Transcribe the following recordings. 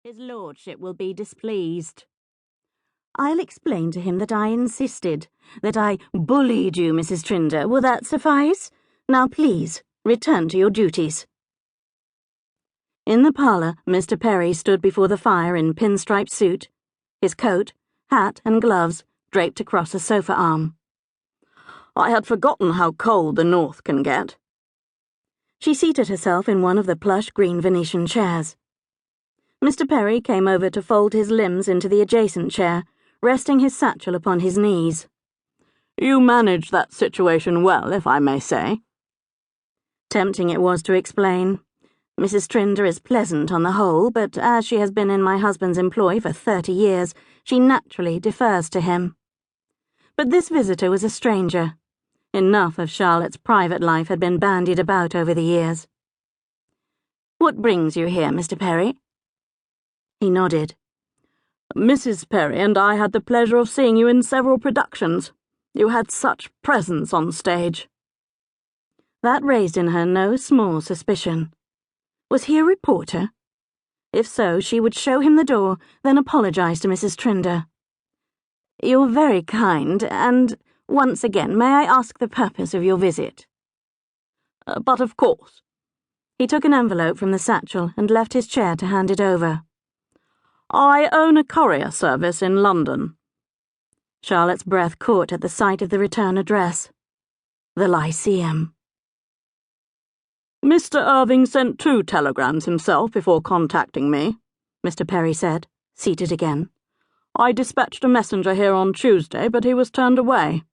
His lordship will be displeased. I'll explain to him that I insisted, that I bullied you, Mrs. Trinder. Will that suffice? Now please, return to your duties. In the parlour, Mr. Perry stood before the fire in pinstripe suit, his coat, hat and gloves draped across a sofa arm. I had forgotten how cold the north can get. She seated herself in one of the plush green Venetian chairs. Mr. Perry came over to fold his limbs into the adjacent chair, resting his satchel upon his knees. You managed that situation well, if I may say. Tempting it was to explain. Mrs. Trinder is pleasant on the whole, but as she has been in my husband's employ for 30 years, she naturally defers to him. But this visitor was a stranger. Enough of Charlotte's private life had been bandied about over the years. What brings you here, Mr. Perry? He nodded. Mrs. Perry and I had the pleasure of seeing you in several productions. You had such presence on stage. That raised in her no small suspicion. Was he a reporter? If so, she would show him the door, then apologize to Mrs. Trinder. You're very kind, and once again, may I ask the purpose of your visit? But of course. He took an envelope from the satchel and left his chair to hand it over. I own a courier service in London. Charlotte's breath caught at the sight of the return address. The Lyceum. Mr. Irving sent 2 telegrams himself before contacting me, Mr. Perry said, seated again. I dispatched a messenger here on Tuesday, but he was turned away.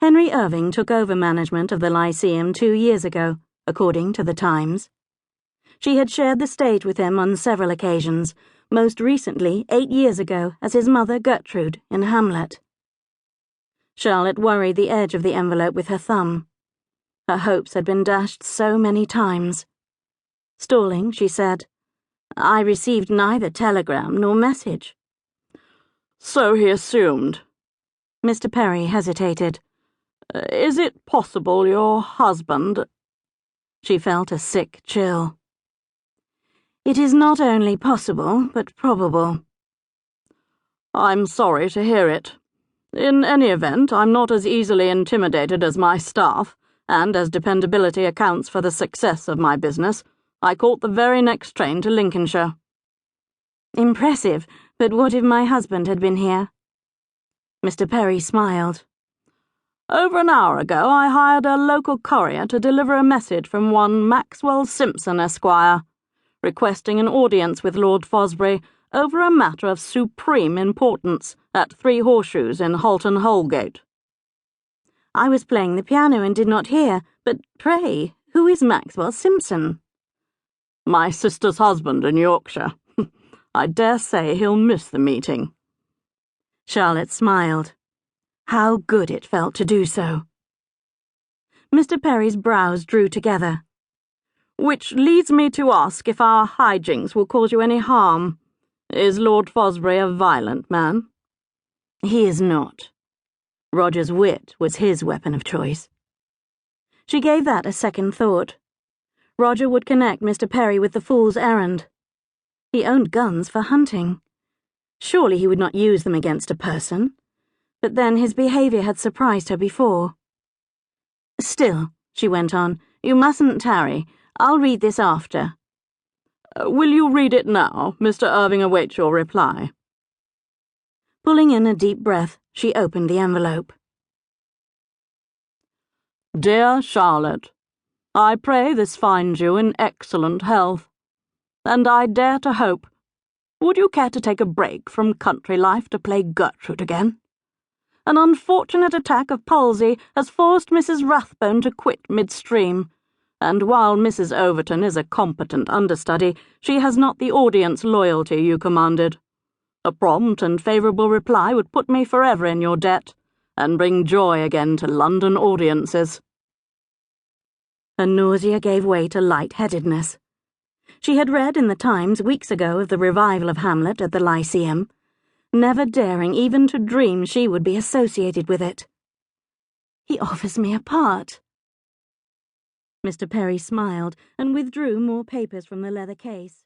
Henry Irving took over management of the Lyceum 2 years ago, according to the Times. She had shared the stage with him on several occasions, most recently 8 years ago as his mother Gertrude in Hamlet. Charlotte worried the edge of the envelope with her thumb. Her hopes had been dashed so many times. Stalling, she said, I received neither telegram nor message. So he assumed. Mr. Perry hesitated. Is it possible your husband... She felt a sick chill. It is not only possible, but probable. I'm sorry to hear it. In any event, I'm not as easily intimidated as my staff, and as dependability accounts for the success of my business, I caught the very next train to Lincolnshire. Impressive, but what if my husband had been here? Mr. Perry smiled. Over an hour ago, I hired a local courier to deliver a message from one Maxwell Simpson, Esquire, requesting an audience with Lord Fosbury over a matter of supreme importance at 3 Horseshoes in Halton Holgate. I was playing the piano and did not hear, but pray, who is Maxwell Simpson? My sister's husband in Yorkshire. I dare say he'll miss the meeting. Charlotte smiled. How good it felt to do so. Mr. Perry's brows drew together. Which leads me to ask if our hijinks will cause you any harm. Is Lord Fosbury a violent man? He is not. Roger's wit was his weapon of choice. She gave that a second thought. Roger would connect Mr. Perry with the fool's errand. He owned guns for hunting. Surely he would not use them against a person. But then his behaviour had surprised her before. Still, she went on, you mustn't tarry. I'll read this after. Will you read it now? Mr. Irving awaits your reply. Pulling in a deep breath, she opened the envelope. Dear Charlotte, I pray this finds you in excellent health. And I dare to hope, would you care to take a break from country life to play Gertrude again? An unfortunate attack of palsy has forced Mrs. Rathbone to quit midstream, and while Mrs. Overton is a competent understudy, she has not the audience loyalty you commanded. A prompt and favourable reply would put me forever in your debt, and bring joy again to London audiences. Her nausea gave way to light-headedness. She had read in the Times weeks ago of the revival of Hamlet at the Lyceum, never daring even to dream she would be associated with it. He offers me a part. Mr. Perry smiled and withdrew more papers from the leather case.